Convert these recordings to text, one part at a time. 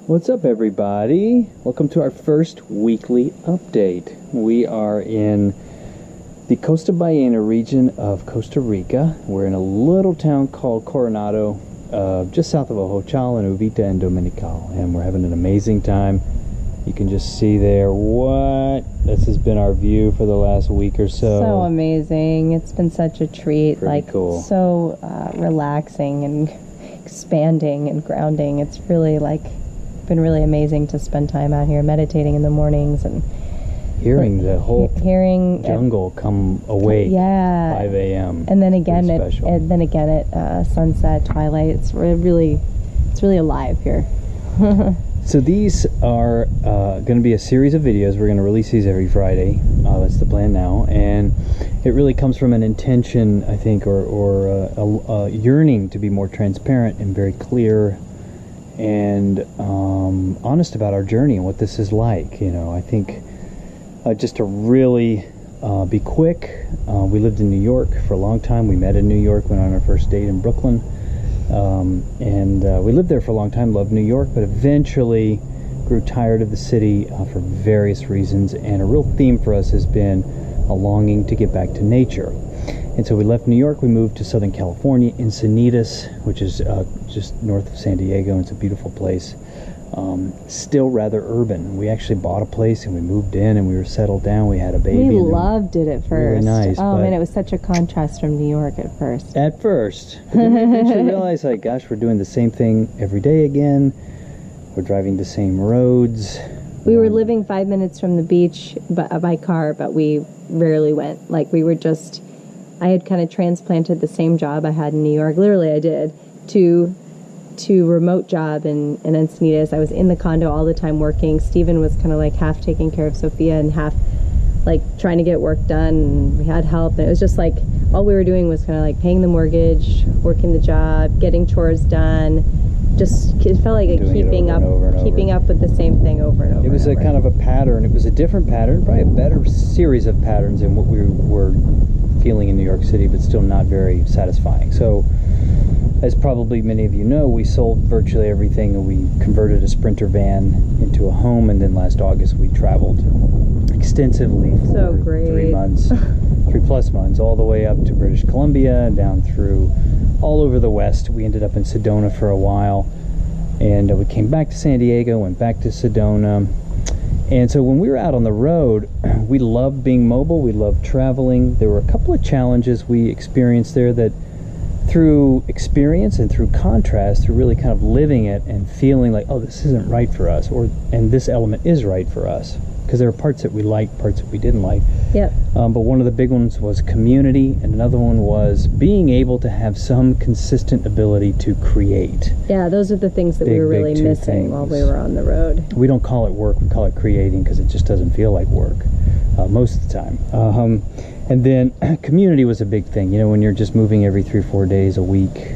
What's up, everybody? Welcome to our first weekly update. We are in the Costa Ballena region of Costa Rica. We're in a little town called Coronado, just south of Ojochal and Uvita and Dominical, and we're having an amazing time. You can just see there this has been our view for the last week or so. So amazing. It's been such a treat. Pretty cool. So relaxing and expanding and grounding. It's really been really amazing to spend time out here meditating in the mornings and hearing the whole jungle come awake. Yeah. 5 a.m. And then again at sunset, twilight. It's really alive here. So these are going to be a series of videos. We're going to release these every Friday. That's the plan now, and it really comes from an intention, I think, or a yearning to be more transparent and very clear and honest about our journey and what this is like. I think just to really be quick. We lived in New York for a long time. We met in New York, went on our first date in Brooklyn. We lived there for a long time, loved New York, but eventually grew tired of the city for various reasons, and a real theme for us has been a longing to get back to nature. And so we left New York, we moved to Southern California, Encinitas, which is just north of San Diego. It's a beautiful place, still rather urban. We actually bought a place and we moved in and we were settled down. We had a baby. We loved it at first. Really nice. Oh man, it was such a contrast from New York at first. But then we eventually realized, gosh, we're doing the same thing every day again. We're driving the same roads. We were living 5 minutes from the beach by car, but we rarely went. I had kind of transplanted the same job I had in New York. Literally, I did to remote job in Encinitas. I was in the condo all the time working. Steven was kind of half taking care of Sophia and half trying to get work done. And we had help, and it was just all we were doing was kind of paying the mortgage, working the job, getting chores done. It felt like keeping up with the same thing over and over. It was a kind of a pattern. It was a different pattern, probably a better series of patterns than what we were feeling in New York City, but still not very satisfying. So, as probably many of you know, we sold virtually everything, and we converted a Sprinter van into a home, and then last August we traveled extensively for 3 months, 3+ months, all the way up to British Columbia, down through all over the West. We ended up in Sedona for a while, and we came back to San Diego, went back to Sedona. And so when we were out on the road, we loved being mobile, we loved traveling. There were a couple of challenges we experienced there that, through experience and through contrast, through really kind of living it and feeling like, oh, this isn't right for us, and this element is right for us. Because there were parts that we liked, parts that we didn't like. Yeah. But one of the big ones was community, and another one was being able to have some consistent ability to create. Yeah, those are the things that we were really missing while we were on the road. We don't call it work, we call it creating, because it just doesn't feel like work most of the time. And then community was a big thing. When you're just moving every 3 or 4 days a week,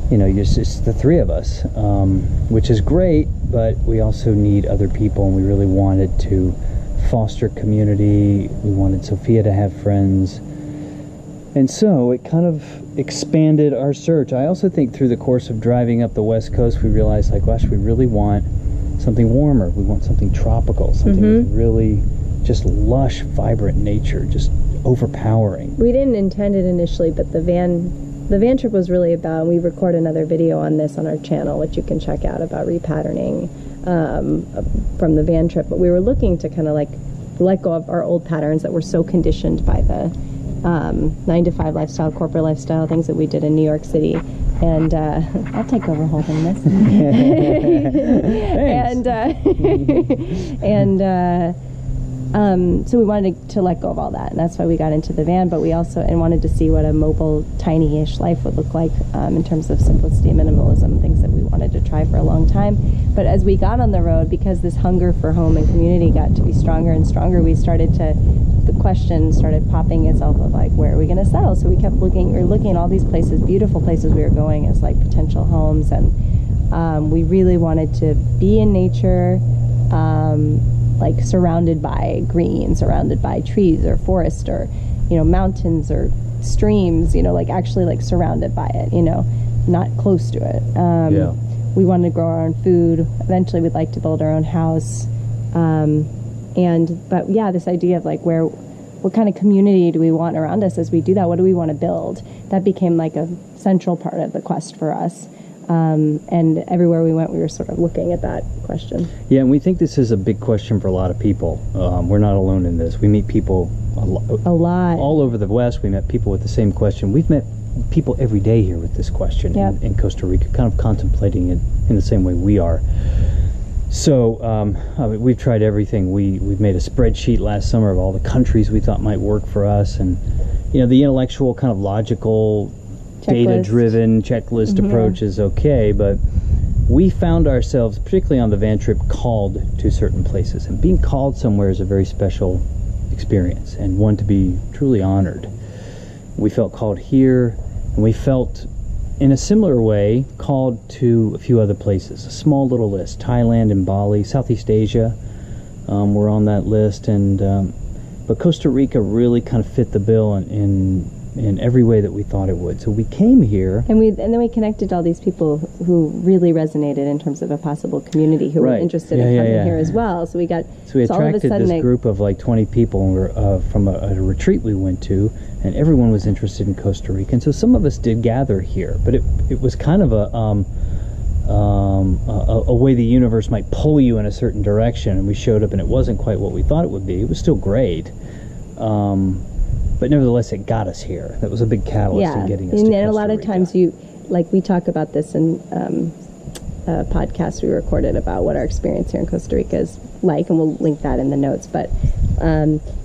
it's the three of us, which is great, but we also need other people, and we really wanted to foster community. We wanted Sophia to have friends, and so it kind of expanded our search. I also think through the course of driving up the West Coast, we realized, gosh, we really want something warmer. We want something tropical, something with really just lush, vibrant nature, just overpowering. We didn't intend it initially, but the van trip was really about, we record another video on this on our channel, which you can check out, about repatterning from the van trip. But we were looking to kind of let go of our old patterns that were so conditioned by the 9-to-5 lifestyle, corporate lifestyle, things that we did in New York City. And I'll take over holding this. So we wanted to let go of all that, and that's why we got into the van. But we also wanted to see what a mobile, tiny-ish life would look like in terms of simplicity, minimalism, things that we wanted to try for a long time. But as we got on the road, because this hunger for home and community got to be stronger and stronger, the question started popping itself of where are we going to settle? So we kept looking at all these places, beautiful places we were going as potential homes, and we really wanted to be in nature, surrounded by green, surrounded by trees or forest or mountains or streams, actually surrounded by it, not close to it. we wanted to grow our own food. Eventually we'd like to build our own house. But yeah, this idea of like what kind of community do we want around us as we do that? What do we want to build? That became like a central part of the quest for us. And everywhere we went, we were sort of looking at that question. Yeah, and we think this is a big question for a lot of people. We're not alone in this. We meet people a lot all over the West. We met people with the same question. We've met people every day here with this question in Costa Rica, kind of contemplating it in the same way we are. So I mean, we've tried everything. We've made a spreadsheet last summer of all the countries we thought might work for us, and the intellectual kind of logical, data-driven checklist approach is okay, but we found ourselves, particularly on the van trip, called to certain places, and being called somewhere is a very special experience and one to be truly honored. We felt called here, and we felt in a similar way called to a few other places. A small little list: Thailand and Bali, Southeast Asia were on that list, and but Costa Rica really kind of fit the bill in every way that we thought it would. So we came here, and then we connected all these people who really resonated in terms of a possible community who were interested in coming here as well. So we attracted this group of like 20 people from a retreat we went to, and everyone was interested in Costa Rica. And so some of us did gather here, but it was kind of a way the universe might pull you in a certain direction, and we showed up and it wasn't quite what we thought it would be. It was still great. But nevertheless, it got us here. That was a big catalyst in getting us to Costa Rica. And a lot of times we talk about this in a podcast we recorded about what our experience here in Costa Rica is like, and we'll link that in the notes. But,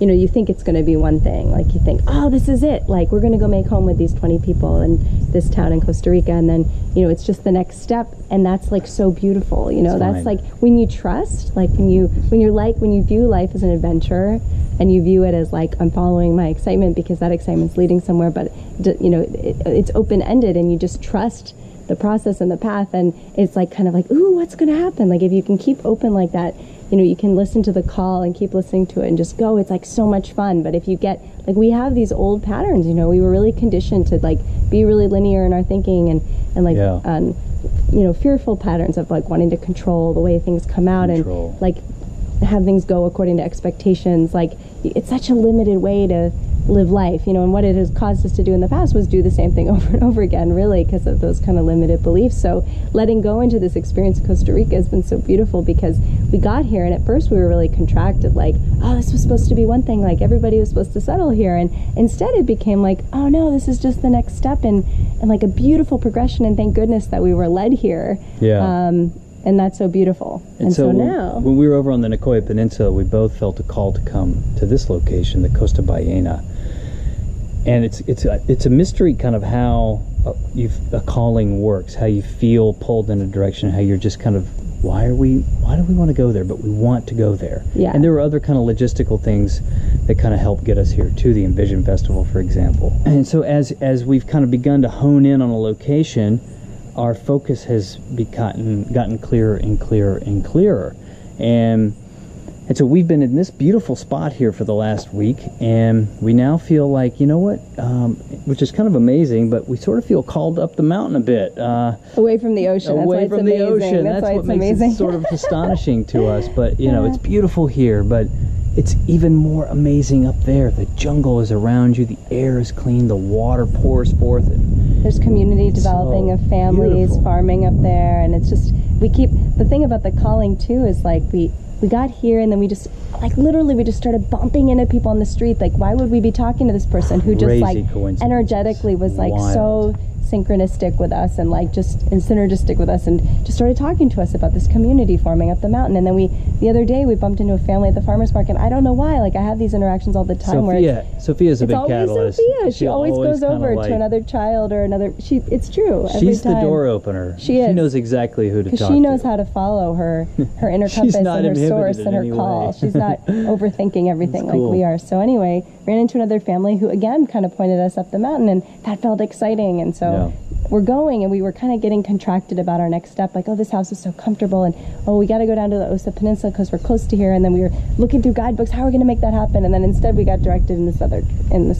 you think it's going to be one thing. Like, you think, oh, this is it. Like, we're going to go make home with these 20 people in this town in Costa Rica. And then, it's just the next step. And that's, like, so beautiful. That's like when you trust, like when you view life as an adventure, and you view it as like, I'm following my excitement because that excitement's leading somewhere, but it's open-ended, and you just trust the process and the path, and it's like kind of like, ooh, what's going to happen? Like, if you can keep open like that, you can listen to the call and keep listening to it and just go. It's like so much fun. But if you get, like, we have these old patterns, we were really conditioned to like be really linear in our thinking, and fearful patterns of like wanting to control the way things come out and like have things go according to expectations. Like, it's such a limited way to live life, and what it has caused us to do in the past was do the same thing over and over again, really, because of those kind of limited beliefs. So letting go into this experience in Costa Rica has been so beautiful, because we got here and at first we were really contracted, like, oh, this was supposed to be one thing, like everybody was supposed to settle here, and instead it became like, oh no, this is just the next step and like a beautiful progression, and thank goodness that we were led here. And that's so beautiful. And so now, when we were over on the Nicoya Peninsula, we both felt a call to come to this location, the Costa Ballena. And it's a mystery kind of how a calling works, how you feel pulled in a direction, how you're just kind of, why do we want to go there, but we want to go there. And there were other kind of logistical things that kind of helped get us here too, the Envision Festival, for example. And so as we've kind of begun to hone in on a location, our focus has gotten clearer and clearer and clearer. And so we've been in this beautiful spot here for the last week, and we now feel like, which is kind of amazing, but we sort of feel called up the mountain a bit. Away from the ocean. Away from the ocean. That's what makes it sort of astonishing to us. But, it's beautiful here, but it's even more amazing up there. The jungle is around you, the air is clean, the water pours forth. There's community developing of families, farming up there, and it's just, the thing about the calling too is like we got here and then we just, like, literally we just started bumping into people on the street. Like, why would we be talking to this person who just like energetically was like so synchronistic with us and like just synergistic with us, and just started talking to us about this community forming up the mountain. And then the other day we bumped into a family at the farmer's market, and I don't know why, like, I have these interactions all the time. Sophia's a big catalyst. Sophia. She always goes over to another child or another. It's true. She's the door opener. She knows exactly who to talk to. She knows how to follow her inner compass and her source and her call. She's not overthinking everything like we are. So anyway, ran into another family who again kind of pointed us up the mountain, and that felt exciting. And so we're going, and we were kind of getting contracted about our next step, like, oh, this house is so comfortable, and oh, we got to go down to the Osa Peninsula because we're close to here. And then we were looking through guidebooks, how are we going to make that happen? And then instead we got directed in this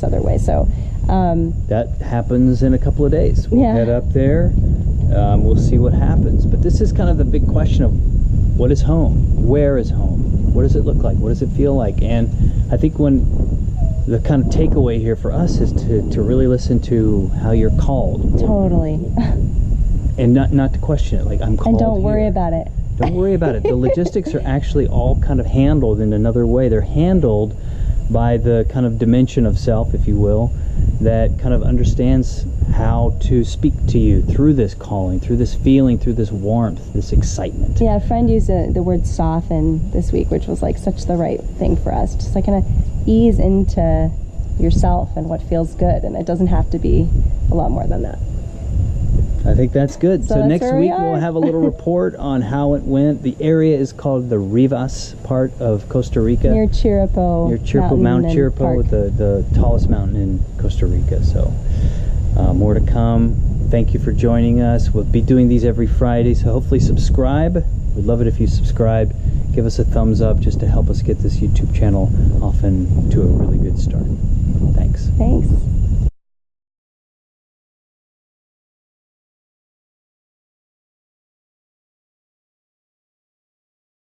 other way. So that happens in a couple of days. We'll head up there. We'll see what happens. But this is kind of the big question of what is home? Where is home? What does it look like? What does it feel like? And I think the kind of takeaway here for us is to really listen to how you're called. Totally. And not to question it, like, I'm called. And don't worry here. about it. Don't worry about it. The logistics are actually all kind of handled in another way. They're handled by the kind of dimension of self, if you will, that kind of understands how to speak to you through this calling, through this feeling, through this warmth, this excitement. Yeah, a friend used the word soften this week, which was like such the right thing for us. Just like kind of ease into yourself and what feels good, and it doesn't have to be a lot more than that. I think that's good. So next week we'll have a little report on how it went. The area is called the Rivas part of Costa Rica. Near Chirripó. Near Chirripó, Mount Chirripó, the tallest mountain in Costa Rica. So more to come. Thank you for joining us. We'll be doing these every Friday, so hopefully subscribe. We'd love it if you subscribe. Give us a thumbs up just to help us get this YouTube channel off and to a really good start. Thanks. Thanks.